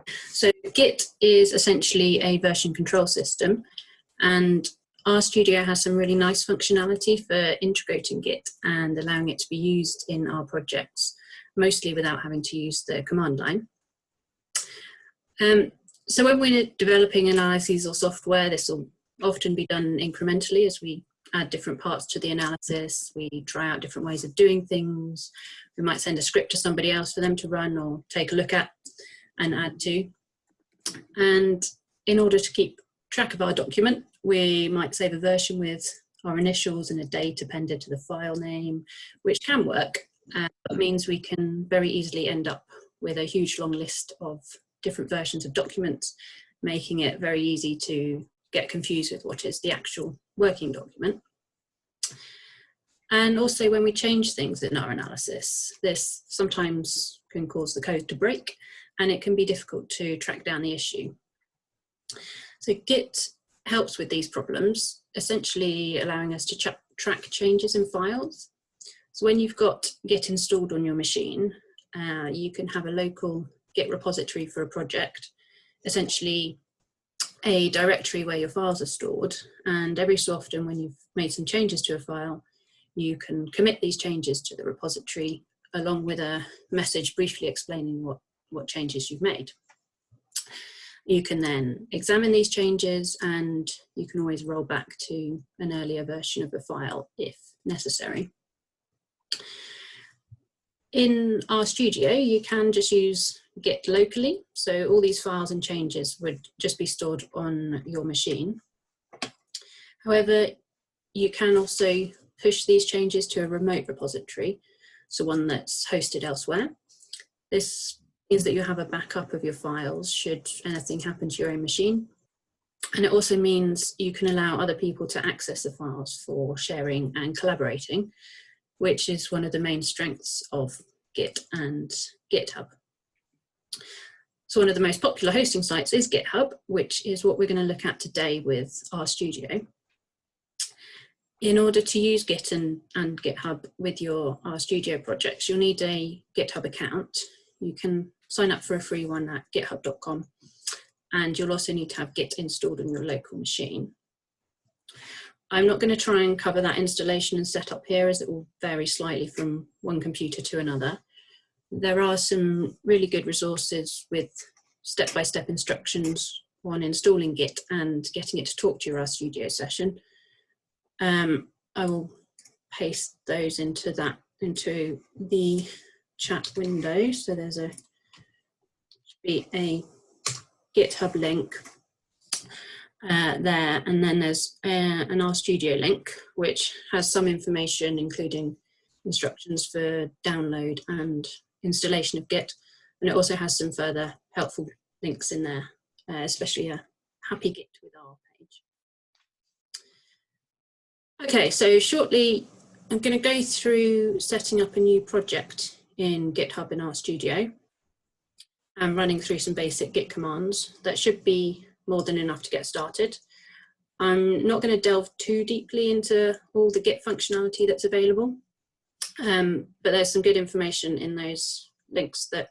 So Git is essentially a version control system, and RStudio has some really nice functionality for integrating Git and allowing it to be used in our projects, mostly without having to use the command line. So when we're developing analyses or software, this will often be done incrementally as we add different parts to the analysis. We try out different ways of doing things. We might send a script to somebody else for them to run or take a look at and add to. And in order to keep track of our document, we might save a version with our initials and a date appended to the file name, which can work, but means we can very easily end up with a huge long list of different versions of documents, making it very easy to get confused with what is the actual working document. And also when we change things in our analysis, this sometimes can cause the code to break, and it can be difficult to track down the issue. So Git helps with these problems, essentially allowing us to track changes in files. So when you've got Git installed on your machine, you can have a local Git repository for a project, essentially a directory where your files are stored, and every so often when you've made some changes to a file, you can commit these changes to the repository along with a message briefly explaining what changes you've made. You can then examine these changes, and you can always roll back to an earlier version of the file if necessary. In RStudio, you can just use Git locally, so all these files and changes would just be stored on your machine. However, you can also push these changes to a remote repository, so one that's hosted elsewhere. This means that you have a backup of your files should anything happen to your own machine. And it also means you can allow other people to access the files for sharing and collaborating, which is one of the main strengths of Git and GitHub. So one of the most popular hosting sites is GitHub, which is what we're going to look at today with RStudio. In order to use Git and GitHub with your RStudio projects, you'll need a GitHub account. You can sign up for a free one at github.com, and you'll also need to have Git installed on your local machine. I'm not going to try and cover that installation and setup here, as it will vary slightly from one computer to another. There are some really good resources with step-by-step instructions on installing Git and getting it to talk to your RStudio session. I will paste those into the chat window. So there's should be a GitHub link there, and then there's an RStudio link which has some information, including instructions for download and installation of Git, and it also has some further helpful links in there, especially a Happy Git with R page. Okay, so shortly I'm going to go through setting up a new project in GitHub and RStudio and running through some basic Git commands. That should be more than enough to get started. I'm not going to delve too deeply into all the Git functionality that's available, but there's some good information in those links that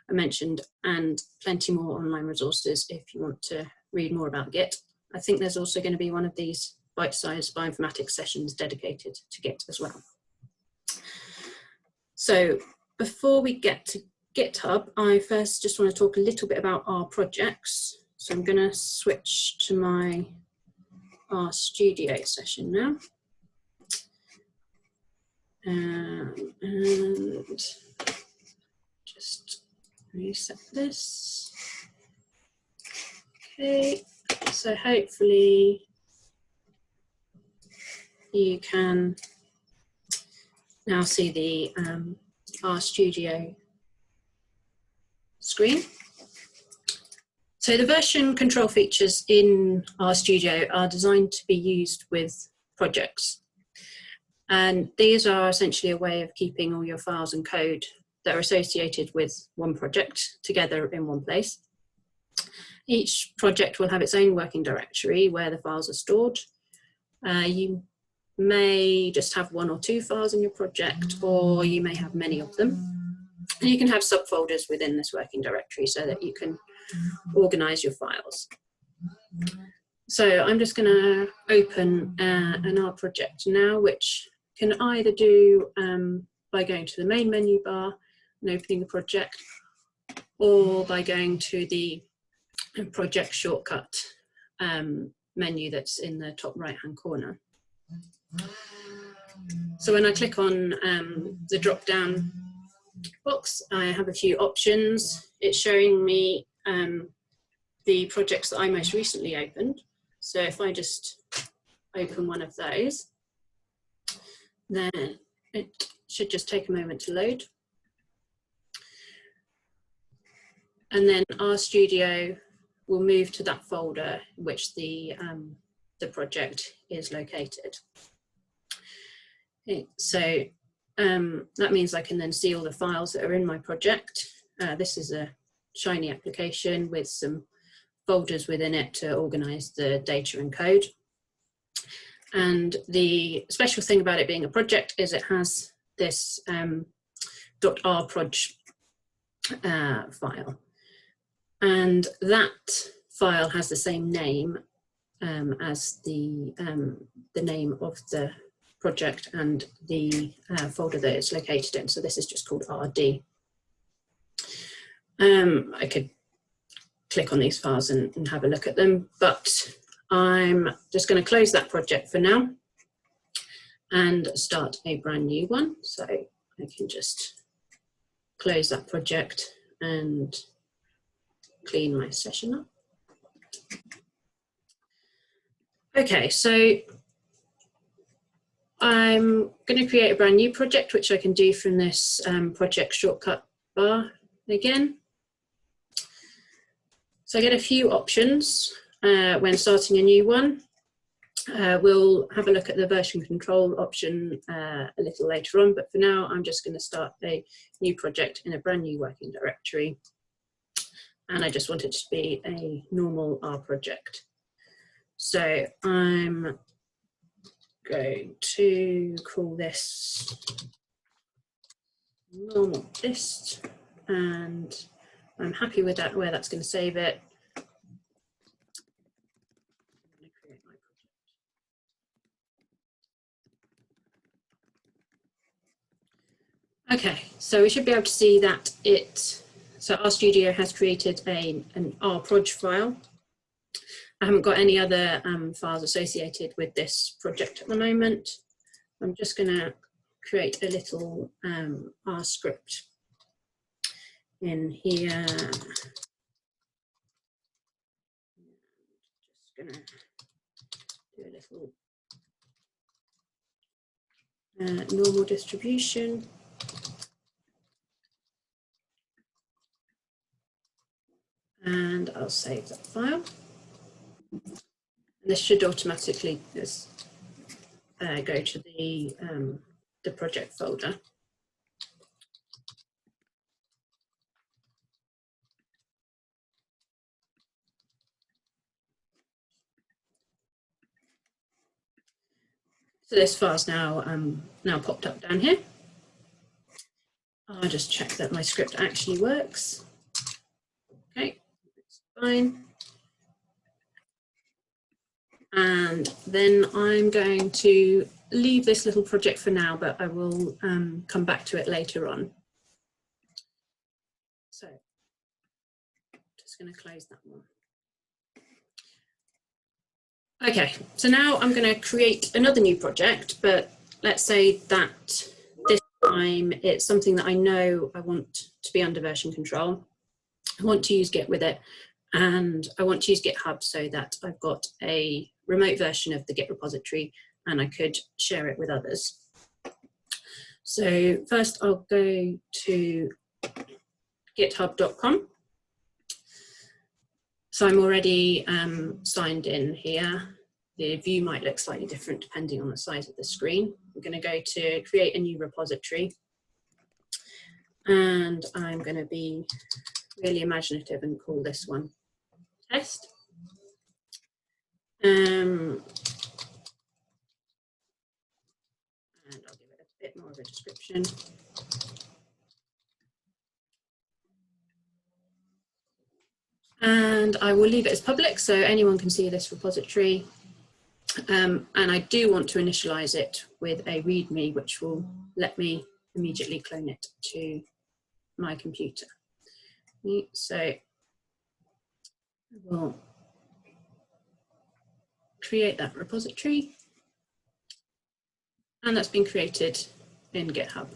I mentioned, and plenty more online resources if you want to read more about Git. I think there's also going to be one of these Bitesize Bioinformatics sessions dedicated to Git as well. So before we get to GitHub, I first just want to talk a little bit about our projects. So I'm going to switch to my RStudio session now. And just reset this. Okay, so hopefully you can now see the RStudio screen. So the version control features in RStudio are designed to be used with projects. And these are essentially a way of keeping all your files and code that are associated with one project together in one place. Each project will have its own working directory where the files are stored. You may just have one or two files in your project, or you may have many of them. And you can have subfolders within this working directory so that you can organize your files. So I'm just going to open an R project now, which can either do by going to the main menu bar and opening the project, or by going to the project shortcut menu that's in the top right hand corner. So when I click on the drop down box, I have a few options. It's showing me the projects that I most recently opened. So if I just open one of those, then it should just take a moment to load. And then RStudio will move to that folder in which the project is located. Okay, so that means I can then see all the files that are in my project. This is a Shiny application with some folders within it to organize the data and code. And the special thing about it being a project is it has this .rproj file. And that file has the same name as the name of the project and the folder that it's located in. So this is just called RD. I could click on these files and have a look at them, but I'm just going to close that project for now and start a brand new one. So I can just close that project and clean my session up. Okay, so I'm going to create a brand new project, which I can do from this project shortcut bar again. So I get a few options when starting a new one. We'll have a look at the version control option a little later on, but for now I'm just going to start a new project in a brand new working directory. And I just want it to be a normal R project. So I'm going to call this normal list, and I'm happy with that, where that's going to save it. I'm going to create my project. Okay, so we should be able to see that so RStudio has created an rproj file. I haven't got any other files associated with this project at the moment. I'm just going to create a little R script in here. Just going to do a little normal distribution. And I'll save that file. And this should automatically just go to the project folder. So this file's now popped up down here. I'll just check that my script actually works. Okay, that's fine. And then I'm going to leave this little project for now, but I will come back to it later on. So just going to close that one. Okay, so now I'm going to create another new project, but let's say that this time it's something that I know I want to be under version control. I want to use Git with it, and I want to use GitHub so that I've got a remote version of the Git repository and I could share it with others. So first I'll go to github.com. So I'm already signed in here. The view might look slightly different depending on the size of the screen. I'm going to go to create a new repository, and I'm going to be really imaginative and call this one test. And I'll give it a bit more of a description. And I will leave it as public so anyone can see this repository. And I do want to initialize it with a README, which will let me immediately clone it to my computer. So I will create that repository, and that's been created in GitHub.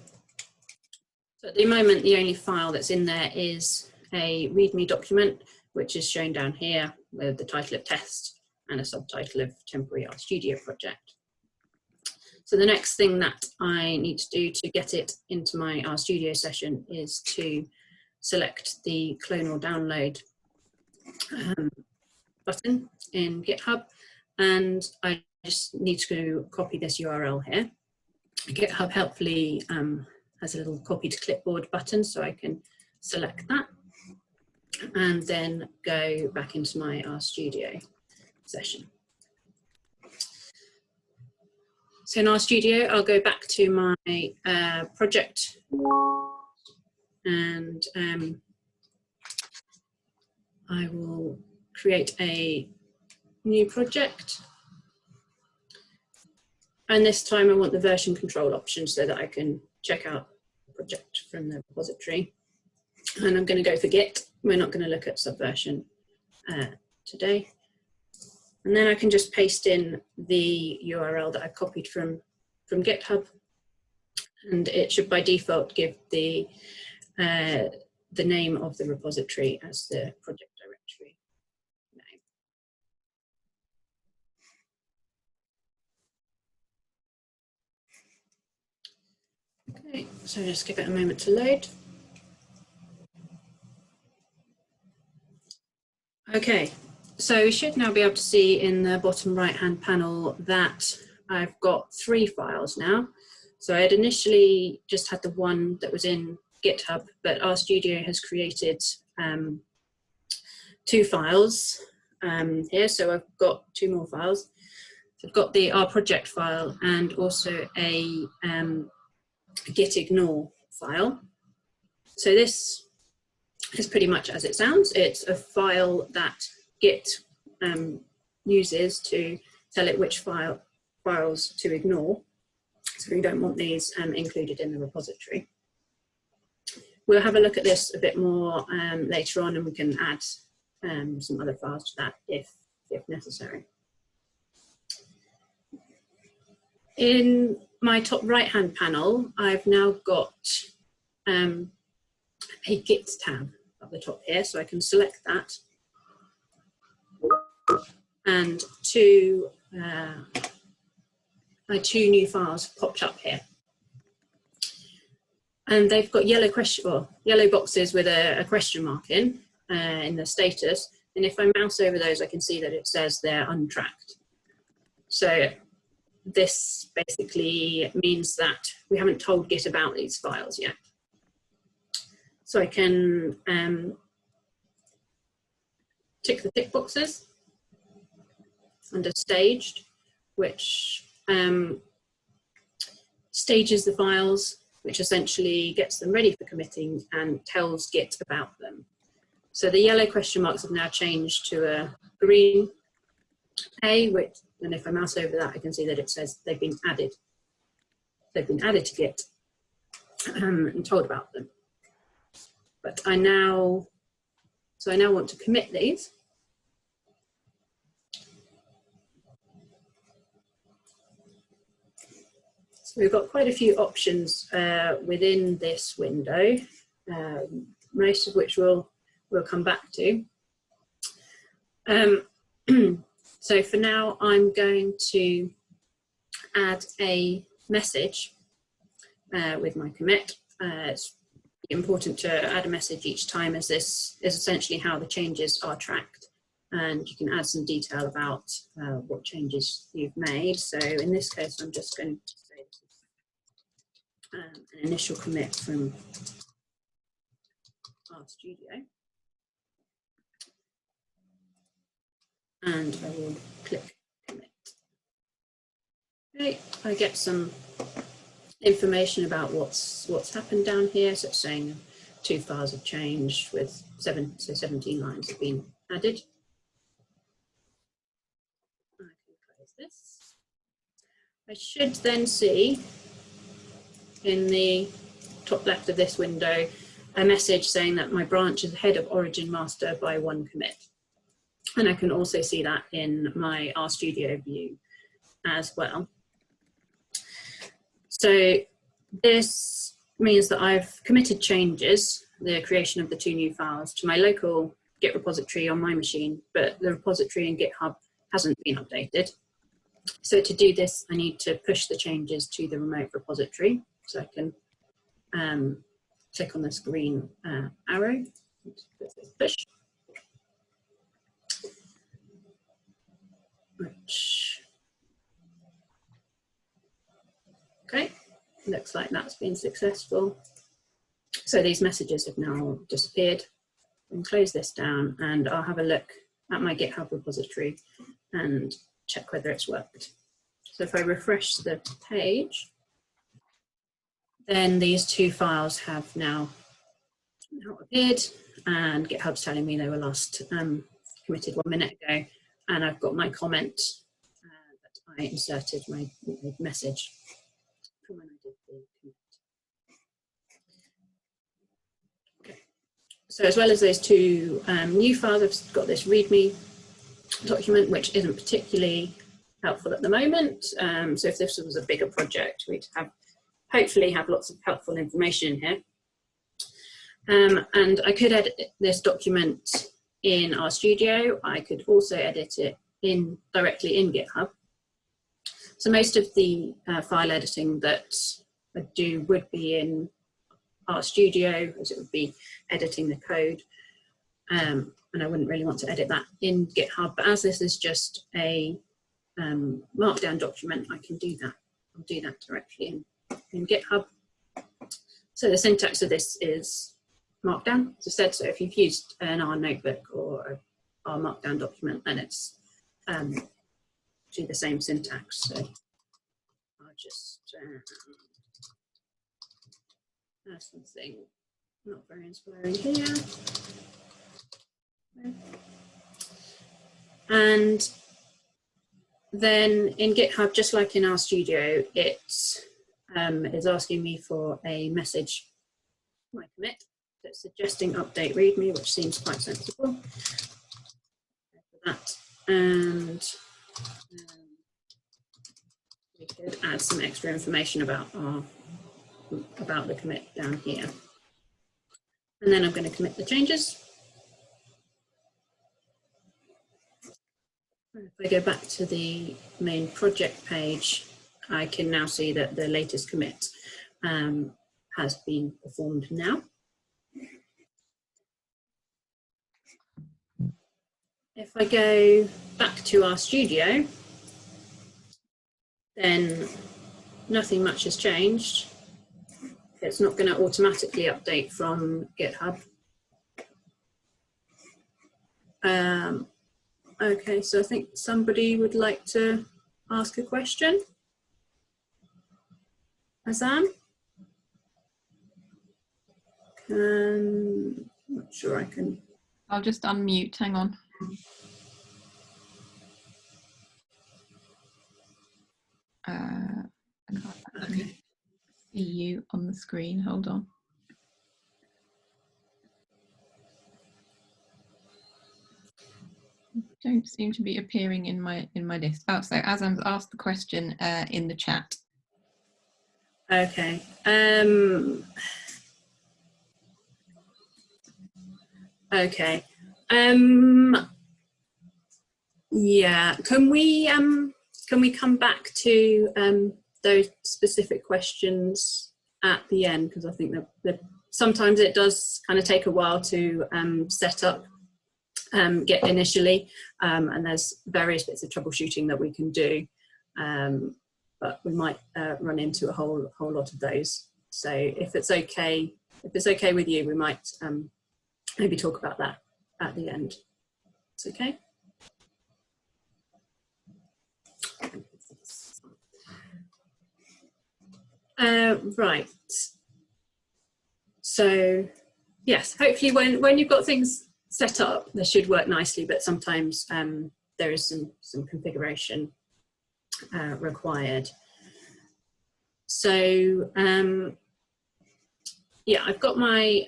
So at the moment, the only file that's in there is a README document, which is shown down here with the title of test and a subtitle of temporary RStudio project. So the next thing that I need to do to get it into my RStudio session is to select the clone or download button in GitHub, and I just need to copy this URL here. GitHub helpfully has a little copy to clipboard button, so I can select that and then go back into my RStudio session. So in RStudio, I'll go back to my project, and I will create a new project. And this time I want the version control option so that I can check out the project from the repository. And I'm going to go for Git. We're not going to look at Subversion today. And then I can just paste in the URL that I copied from GitHub. And it should by default give the name of the repository as the project directory name. Okay, so just give it a moment to load. Okay, so we should now be able to see in the bottom right-hand panel that I've got 3 files now. So I had initially just had the one that was in GitHub, but RStudio has created 2 files here. So I've got 2 more files. So I've got the R project file and also a git ignore file. So this is pretty much as it sounds. It's a file that Git uses to tell it which files to ignore. So we don't want these included in the repository. We'll have a look at this a bit more later on, and we can add some other files to that if necessary. In my top right-hand panel, I've now got a Git tab at the top here, so I can select that. And my 2 new files popped up here. And they've got yellow boxes with a question mark in the status. And if I mouse over those, I can see that it says they're untracked. So this basically means that we haven't told Git about these files yet. So I can tick the tick boxes under staged, which stages the files, which essentially gets them ready for committing and tells Git about them. So the yellow question marks have now changed to a green A, and if I mouse over that, I can see that it says they've been added. They've been added to Git and told about them. But I now want to commit these. So we've got quite a few options within this window, most of which we'll come back to. So for now, I'm going to add a message with my commit. It's important to add a message each time, as this is essentially how the changes are tracked. And you can add some detail about what changes you've made. So in this case, I'm just going to say this is an initial commit from RStudio. And I will click commit. Okay, I get some information about what's happened down here. So it's saying 2 files have changed with 17 lines have been added. I can close this. I should then see in the top left of this window a message saying that my branch is ahead of origin master by 1 commit. And I can also see that in my RStudio view as well. So this means that I've committed changes, the creation of the 2 new files, to my local Git repository on my machine, but the repository in GitHub hasn't been updated. So to do this, I need to push the changes to the remote repository. So I can click on this green arrow, push, which, okay, looks like that's been successful. So these messages have now disappeared. And close this down, and I'll have a look at my GitHub repository and check whether it's worked. So if I refresh the page, then these 2 files have now appeared, and GitHub's telling me they were last committed 1 minute ago, and I've got my comment that I inserted my message from when I did the commit. So as well as those 2 new files, I've got this README document, which isn't particularly helpful at the moment. So if this was a bigger project, we'd hopefully have lots of helpful information in here. And I could edit this document in RStudio. I could also edit it directly in GitHub. So most of the file editing that I do would be in RStudio, as it would be editing the code, and I wouldn't really want to edit that in GitHub, but as this is just a markdown document, I can do that. I'll do that directly in GitHub. So the syntax of this is markdown, as I said, so if you've used an R notebook or a R markdown document, then it's do the same syntax. So I'll just there's something not very inspiring here. And then in GitHub, just like in RStudio, it is asking me for a message, my commit, that's suggesting update README, which seems quite sensible. For that, and we could add some extra information about the commit down here. And then I'm going to commit the changes. If I go back to the main project page, I can now see that the latest commit has been performed now. If I go back to RStudio, then nothing much has changed. It's not going to automatically update from GitHub. Okay, so I think somebody would like to ask a question. Azam? I'm not sure I can. I'll just unmute, hang on. I can't see you on the screen, hold on. Don't seem to be appearing in my list. Oh, so Azam's asked the question in the chat. Okay. Okay. Yeah. Can we come back to those specific questions at the end? Because I think that sometimes it does kind of take a while to set up Git initially, and there's various bits of troubleshooting that we can do, but we might run into a whole lot of those. So if it's okay with you, we might maybe talk about that at the end. It's okay. Right. So yes, hopefully when you've got things set up, they should work nicely, but sometimes there is some configuration required. So yeah, I've got my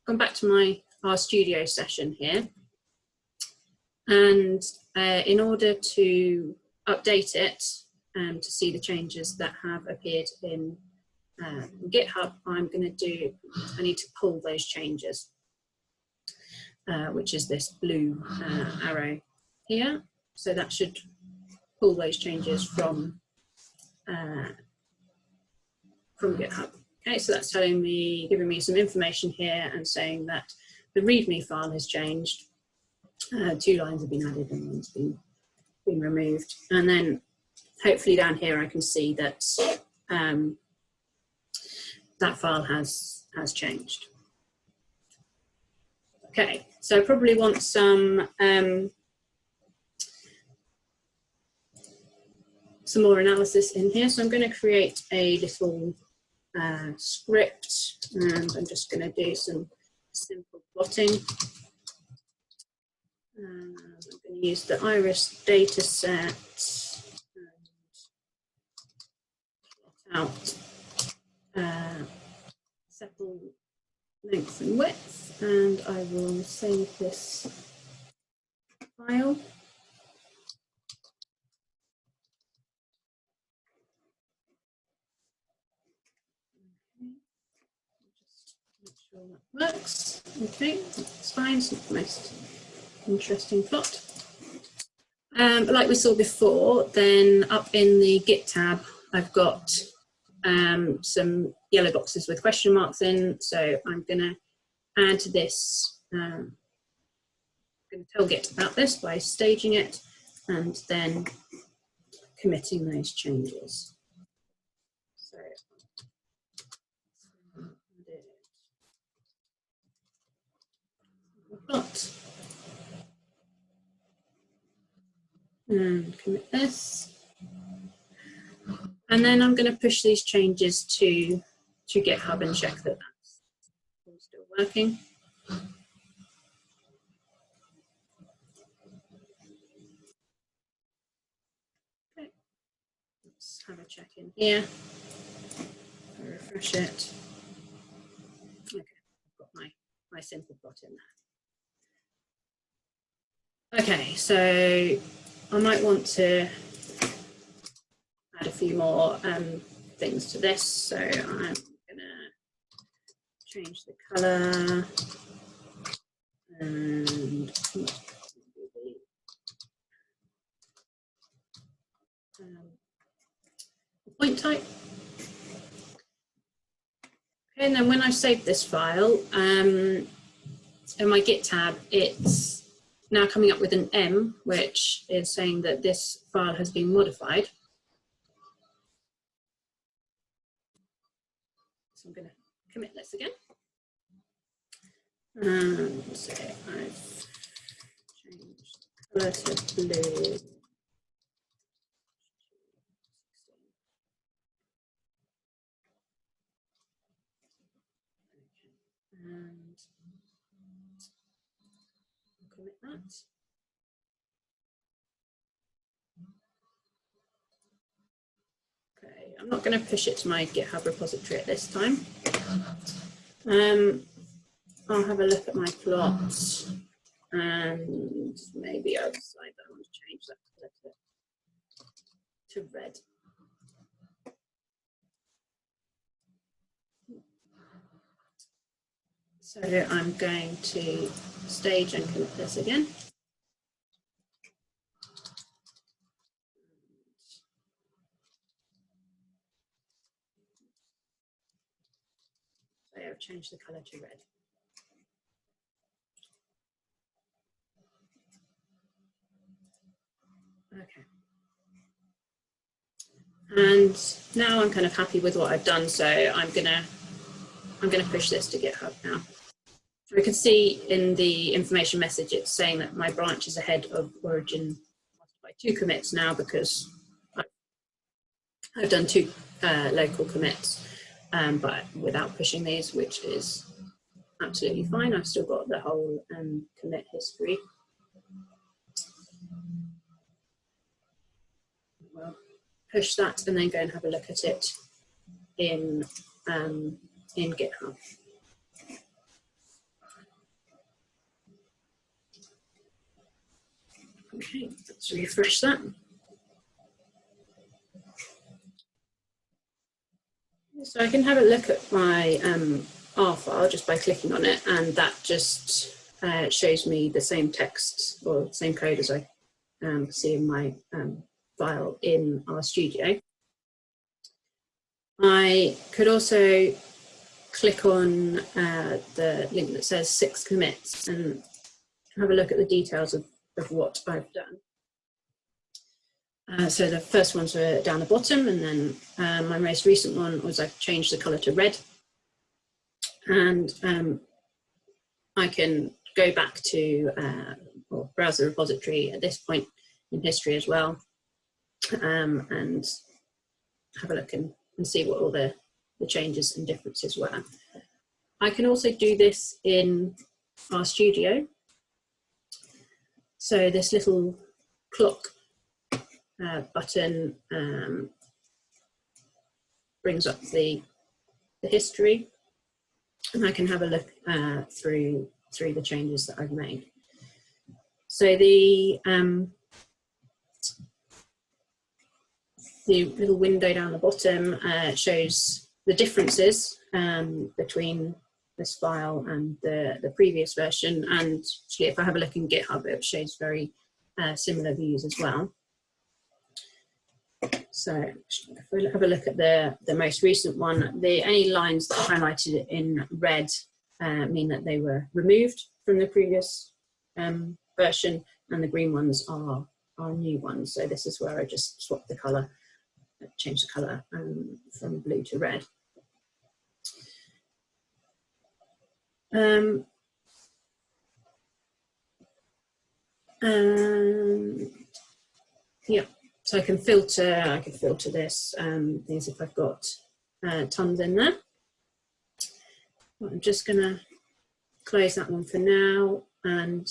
gone back to my RStudio session here, and in order to update it and to see the changes that have appeared in GitHub, I need to pull those changes, which is this blue arrow here. So that should pull those changes from GitHub. Okay, so that's telling me, giving me some information here and saying that the README file has changed. 2 lines have been added and one's been removed. And then hopefully down here I can see that that file has changed. Okay, so I probably want some more analysis in here. So I'm going to create a little script, and I'm just going to do some simple plotting. I'm going to use the iris data set and plot out sepal length and width, and I will save this file. That works. Okay, that's fine. It's not the most interesting plot. But like we saw before, then up in the Git tab, I've got some yellow boxes with question marks in. So I'm going to add this. I'm going to tell Git about this by staging it and then committing those changes. So plot and commit this, and then I'm going to push these changes to GitHub and check that that's all still working. Okay, let's have a check in here. I'll refresh it. Okay, I've got my simple plot in there. Okay, so I might want to add a few more things to this. So I'm going to change the color and the point type. Okay, and then when I save this file, in my Git tab, it's now coming up with an M, which is saying that this file has been modified. So I'm going to commit this again. And so I've changed the color to blue. And I'll commit that. Okay, I'm not going to push it to my GitHub repository at this time. I'll have a look at my plots, and maybe I'll decide that I want to change that color to red. So I'm going to stage and commit this again. So I've changed the color to red. Okay. And now I'm kind of happy with what I've done, so I'm gonna push this to GitHub now. So we can see in the information message it's saying that my branch is ahead of origin by 2 commits now, because I've done 2 local commits, but without pushing these, which is absolutely fine. I've still got the whole commit history. Well, push that and then go and have a look at it in GitHub. Okay, let's refresh that. So I can have a look at my R file just by clicking on it, and that just shows me the same text or same code as I see in my file in RStudio. I could also click on the link that says 6 commits and have a look at the details of what I've done. So the first ones were down the bottom, and then my most recent one was I've changed the color to red. And I can go back to or browse the repository at this point in history as well, and have a look and see what all the changes and differences were. I can also do this in RStudio. So this little clock button brings up the history, and I can have a look through the changes that I've made. So the little window down the bottom shows the differences between this file and the previous version, and actually if I have a look in GitHub, it shows very similar views as well. So if we have a look at the most recent one, the only lines that are highlighted in red mean that they were removed from the previous version, and the green ones are new ones. So this is where I just swapped the color, changed the color from blue to red. Yeah, so I can filter this, things if I've got tons in there. Well, I'm just gonna close that one for now, and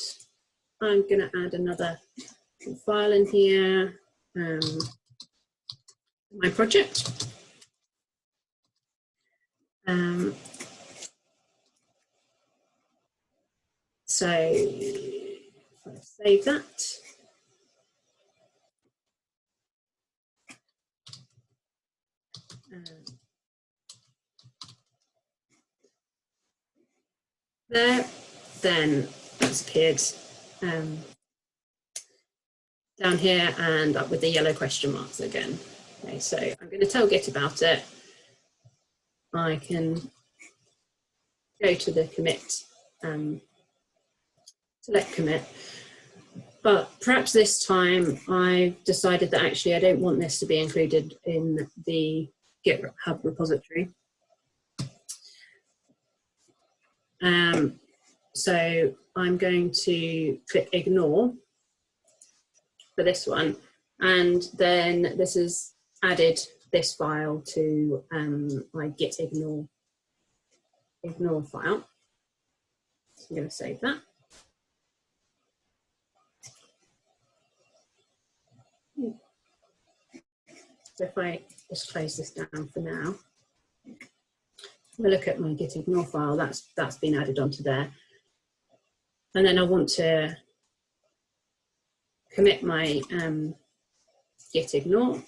I'm gonna add another file in here, my project. So if I save that, there, then that's appeared down here and up with the yellow question marks again. Okay, so I'm going to tell Git about it. I can go to the commit, select commit, but perhaps this time I've decided that actually I don't want this to be included in the GitHub repository. So I'm going to click ignore for this one, and then this has added this file to my git ignore file. So I'm going to save that. So if I just close this down for now, we'll look at my git ignore file. That's been added onto there, and then I want to commit my git ignore.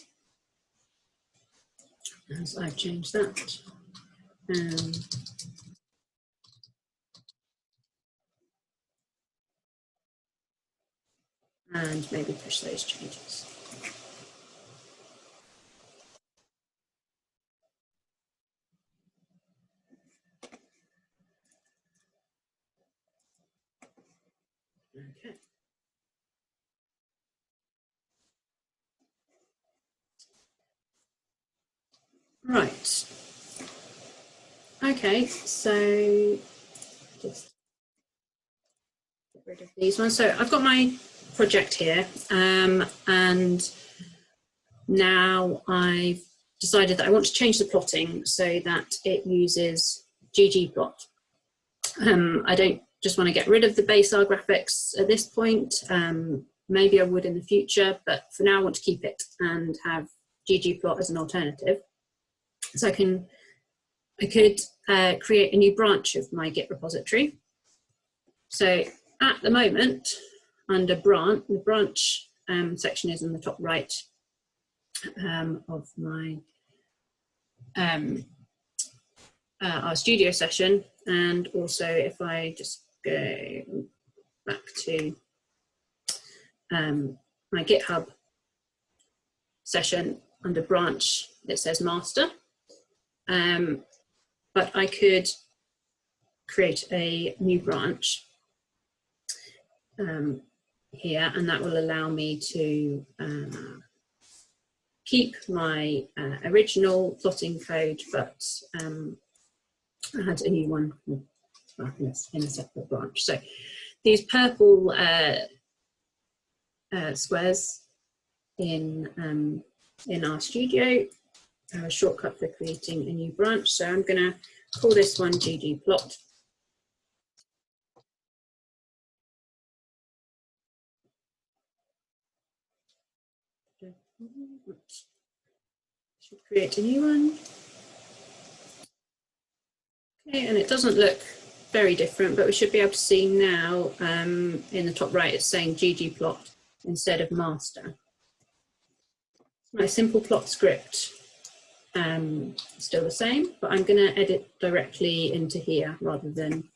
As I've changed that. And maybe push those changes. Okay. Right. Okay, so just get rid of these ones. So I've got my project here, and now I've decided that I want to change the plotting so that it uses GGplot. I don't just want to get rid of the base R graphics at this point. Maybe I would in the future, but for now I want to keep it and have GGplot as an alternative. So I could create a new branch of my Git repository. So at the moment, under branch, the branch section is in the top right of my RStudio session. And also if I just go back to my GitHub session, under branch, it says master. But I could create a new branch here, and that will allow me to keep my original plotting code, but add a new one in a separate branch. So these purple squares in RStudio are a shortcut for creating a new branch. So I'm going to call this one GGplot. Should create a new one. Okay, and it doesn't look very different, but we should be able to see now in the top right it's saying GGplot instead of master. My simple plot script still the same, but I'm going to edit directly into here rather than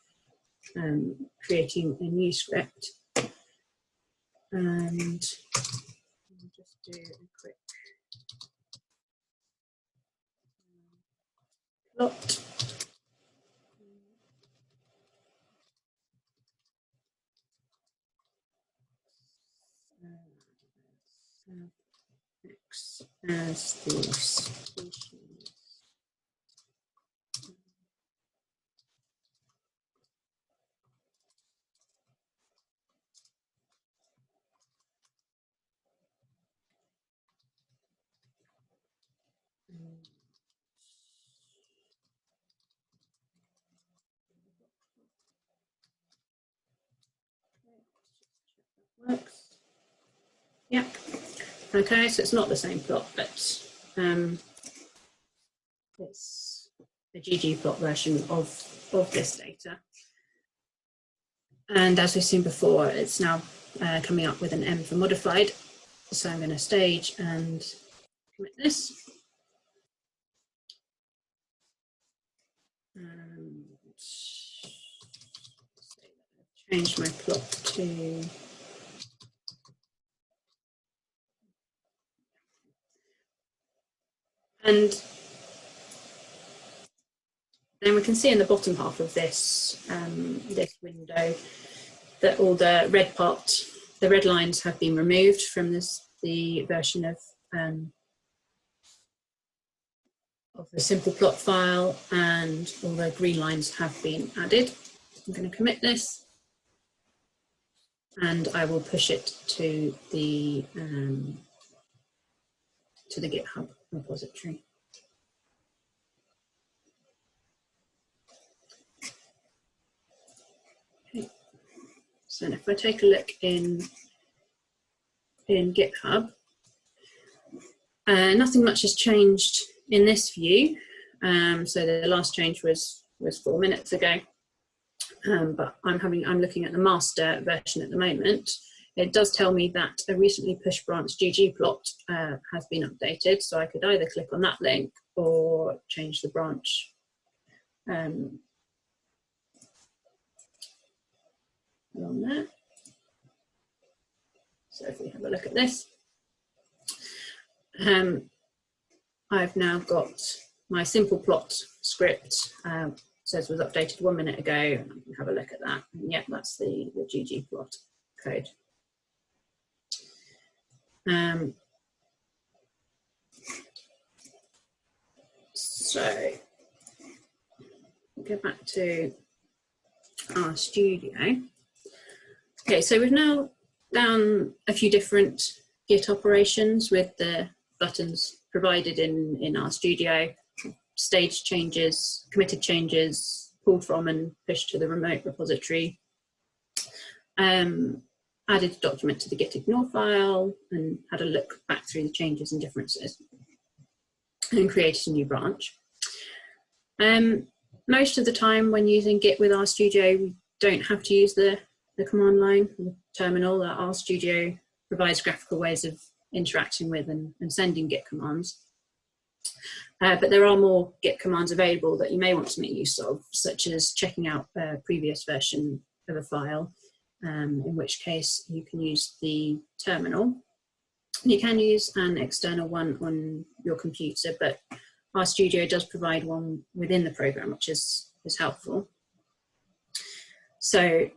creating a new script. And I'll just do a quick plot. X as the species. Works. Yeah. Okay, so it's not the same plot, but it's a GGplot version of this data. And as we've seen before, it's now coming up with an M for modified. So I'm going to stage and commit this. And change my plot to and then we can see in the bottom half of this this window that all the red part, the red lines have been removed from the version of the simple plot file, and all the green lines have been added. I'm going to commit this, and I will push it to the GitHub repository. Okay. So if I take a look in GitHub, nothing much has changed in this view. So the last change was 4 minutes ago. But I'm looking at the master version at the moment. It does tell me that a recently pushed branch GGplot has been updated, so I could either click on that link or change the branch along there. So if we have a look at this, I've now got my simple plot script. Says was updated 1 minute ago. I can have a look at that. And yeah, that's the GGplot code. So go back to RStudio. Okay, so we've now done a few different Git operations with the buttons provided in RStudio. Stage changes, committed changes, pulled from and pushed to the remote repository, added a document to the git ignore file, and had a look back through the changes and differences, and created a new branch. Most of the time when using Git with RStudio, we don't have to use the command line, the terminal. RStudio provides graphical ways of interacting with and sending Git commands. But there are more Git commands available that you may want to make use of, such as checking out a previous version of a file, in which case you can use the terminal. You can use an external one on your computer, but RStudio does provide one within the program, which is helpful. So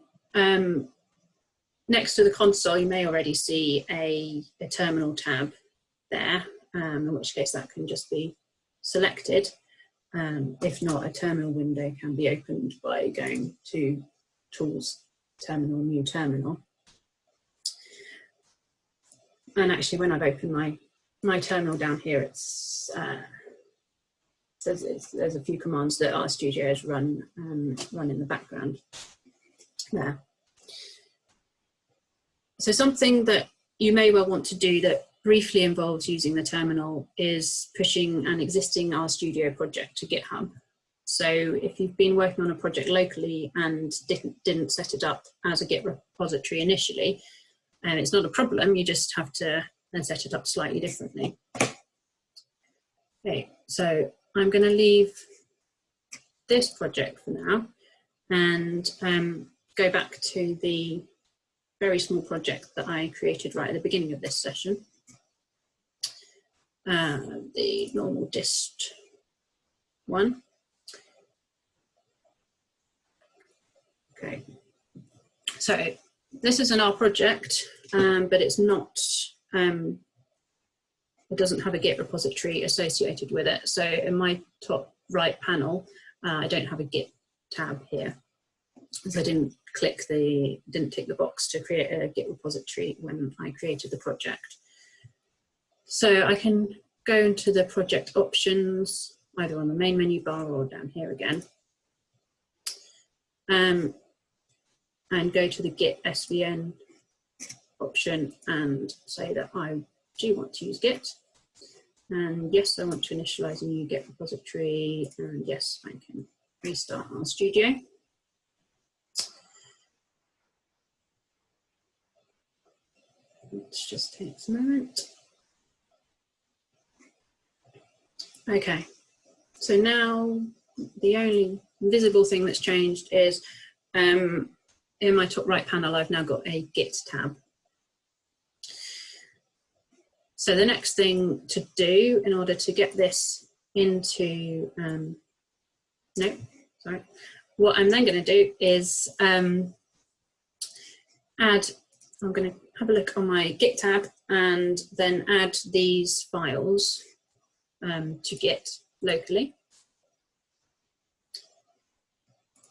next to the console, you may already see a terminal tab there, in which case that can just be selected. If not, a terminal window can be opened by going to Tools, Terminal, New Terminal. And actually, when I've opened my terminal down here, it's there's a few commands that RStudio has run in the background there. So something that you may well want to do that briefly involves using the terminal is pushing an existing RStudio project to GitHub. So if you've been working on a project locally and didn't set it up as a Git repository initially, it's not a problem, you just have to then set it up slightly differently. Okay, so I'm going to leave this project for now and go back to the very small project that I created right at the beginning of this session, the normal dist one. Okay, so this is an R project, but it's not, it doesn't have a Git repository associated with it. So in my top right panel, I don't have a Git tab here, because I didn't tick the box to create a Git repository when I created the project. So I can go into the project options, either on the main menu bar or down here again, and go to the Git SVN option and say that I do want to use Git. And yes, I want to initialize a new Git repository, and yes, I can restart RStudio. Let's just take a moment. Okay, so now the only visible thing that's changed is in my top right panel, I've now got a Git tab. So the next thing to do in order to get this into, what I'm then going to do is I'm going to have a look on my Git tab and then add these files to Git locally.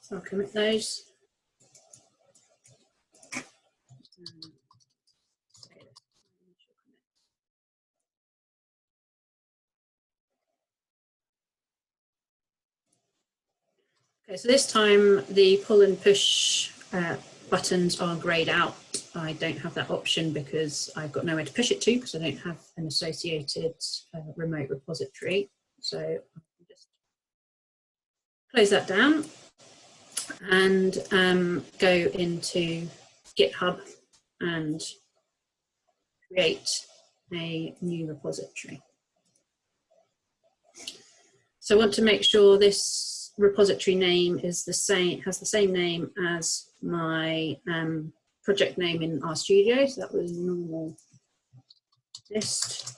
So I'll commit those. Okay, so this time the pull and push buttons are grayed out. I don't have that option because I've got nowhere to push it to, because I don't have an associated remote repository. So I can just close that down and go into GitHub and create a new repository. So I want to make sure this repository name is the same, has the same name as my project name in RStudio. So that was normal dist.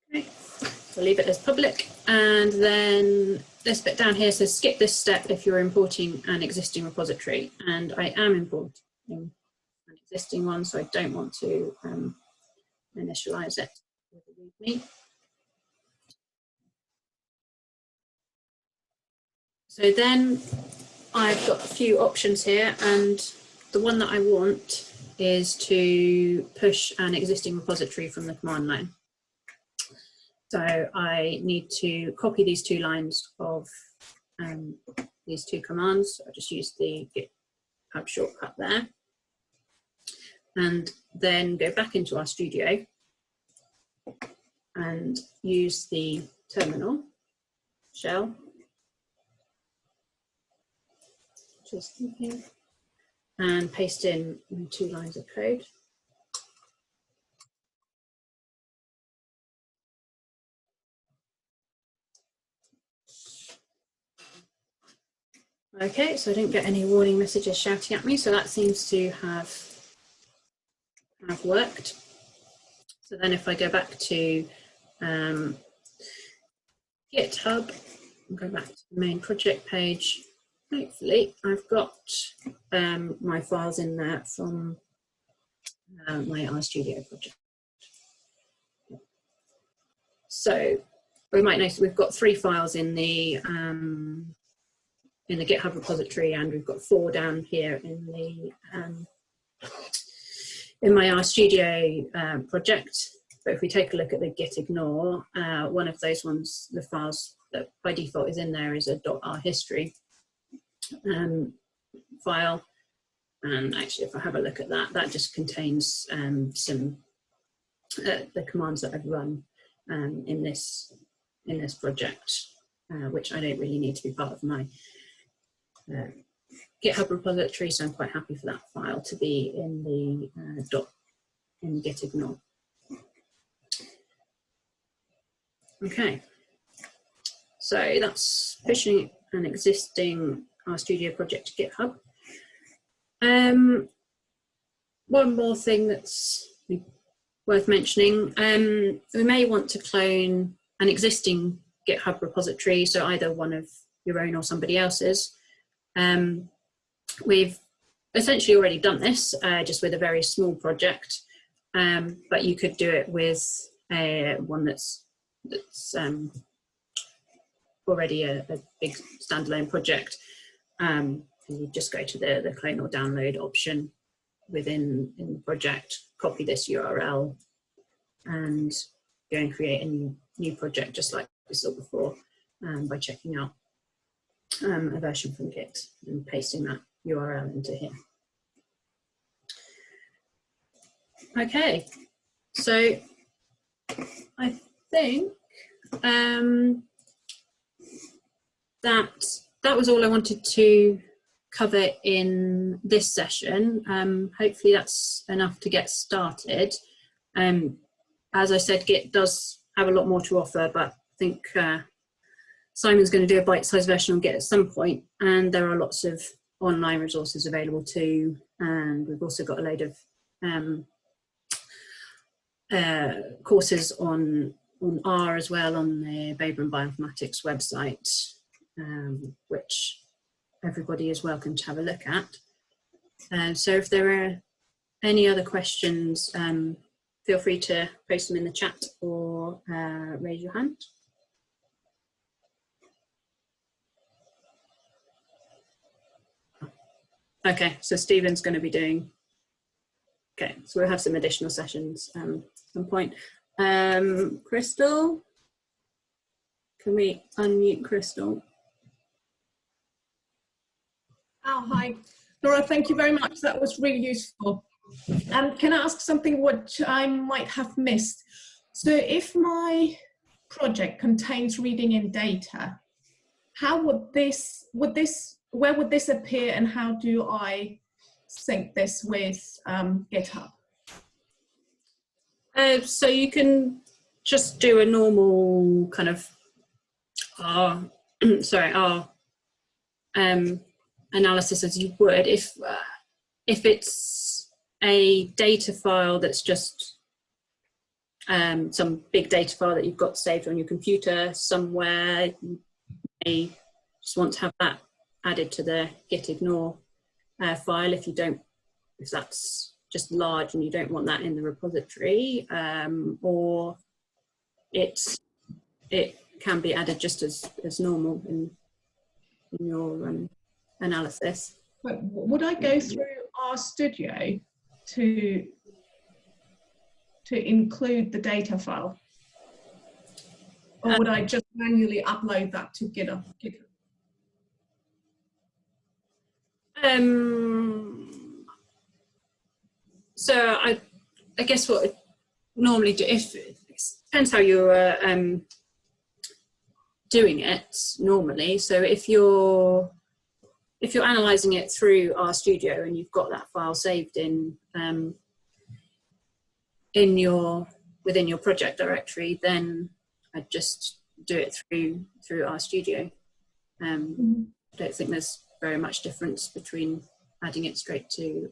Okay, so leave it as public, and then this bit down here says skip this step if you're importing an existing repository, and I am importing an existing one, so I don't want to initialize it with a README. So then I've got a few options here, and the one that I want is to push an existing repository from the command line. So I need to copy these 2 lines of these 2 commands. I'll just use the GitHub shortcut there. And then go back into our studio and use the terminal shell. Just thinking. And paste in 2 lines of code. Okay, so I didn't get any warning messages shouting at me, so that seems to have worked. So then if I go back to GitHub, and go back to the main project page, hopefully I've got my files in there from my RStudio project. So we might notice we've got 3 files in the GitHub repository, and we've got 4 down here in the in my RStudio project. But if we take a look at the git ignore, one of those ones, the files that by default is in there is a .rhistory file. And actually, if I have a look at that, that just contains some the commands that I've run in this project, which I don't really need to be part of my GitHub repository, so I'm quite happy for that file to be in the in git ignore. Okay, so that's pushing an existing RStudio project to GitHub. One more thing that's worth mentioning, we may want to clone an existing GitHub repository, so either one of your own or somebody else's. We've essentially already done this, just with a very small project, but you could do it with one that's already a big standalone project. You just go to the clone or download option within the project, copy this URL, and go and create a new project, just like we saw before, by checking out a version from Git and pasting that URL into here. Okay, so I think that was all I wanted to cover in this session. Hopefully that's enough to get started. As I said, Git does have a lot more to offer, but I think Simon's going to do a bite-sized version on Git at some point, and there are lots of online resources available too, and we've also got a load of courses on R as well on the Bitesize Bioinformatics website, which everybody is welcome to have a look at. So if there are any other questions, feel free to post them in the chat or raise your hand. Okay, so Stephen's going to be doing, okay, so we'll have some additional sessions at some point. Crystal, can we unmute Crystal? Oh, hi. Laura, thank you very much. That was really useful. Can I ask something which I might have missed? So if my project contains reading in data, how would where would this appear, and how do I sync this with GitHub? So you can just do a normal kind of R analysis as you would if it's a data file that's just some big data file that you've got saved on your computer somewhere. You may just want to have that added to the git ignore file if that's just large and you don't want that in the repository, or it can be added just as normal in your analysis. But would I go through RStudio to include the data file? Or would I just manually upload that to GitHub? So I guess what I normally do, if it depends how you're doing it normally. So if you're analysing it through RStudio and you've got that file saved within your project directory, then I'd just do it through RStudio. I don't think there's very much difference between adding it straight to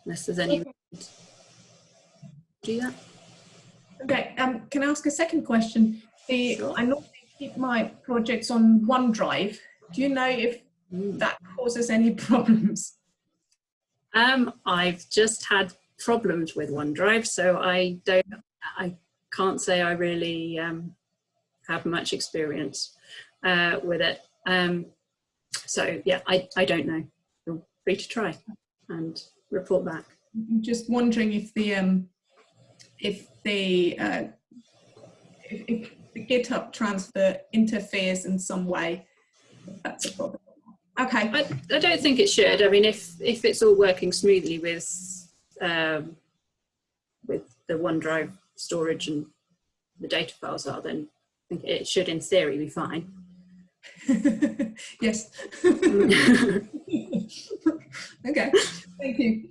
unless there's any do that. Okay, can I ask a second question? Sure. I normally keep my projects on OneDrive. Do you know if that causes any problems? I've just had problems with OneDrive, so I can't say I really have much experience with it. So yeah, I don't know. Feel free to try and report back. I'm just wondering if the GitHub transfer interferes in some way. That's a problem. Okay. I don't think it should. I mean, if it's all working smoothly with the OneDrive storage and the data files are, then I think it should, in theory, be fine. Yes. Okay. Thank you.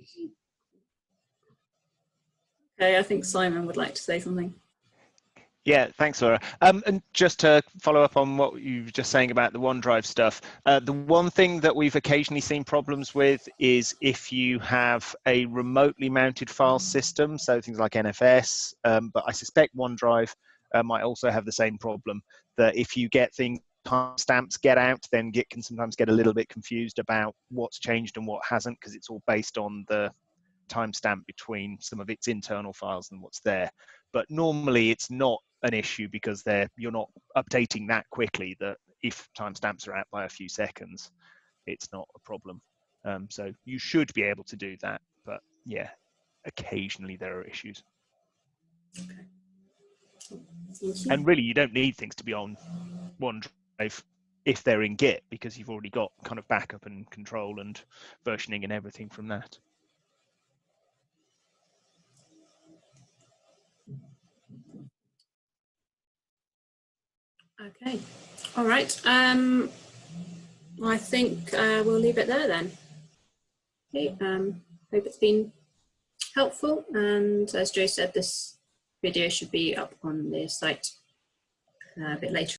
Okay, I think Simon would like to say something. Yeah, thanks, Laura. And just to follow up on what you were just saying about the OneDrive stuff, the one thing that we've occasionally seen problems with is if you have a remotely mounted file system, so things like NFS, but I suspect OneDrive might also have the same problem, that if you get things timestamps get out, then Git can sometimes get a little bit confused about what's changed and what hasn't, because it's all based on the timestamp between some of its internal files and what's there. But normally it's not an issue because you're not updating that quickly, that if timestamps are out by a few seconds, it's not a problem. So you should be able to do that, but yeah, occasionally there are issues. Okay. And really, you don't need things to be on OneDrive if they're in Git, because you've already got kind of backup and control and versioning and everything from that. Okay. All right. I think we'll leave it there then. Okay. Hope it's been helpful. And as Joe said, this video should be up on the site a bit later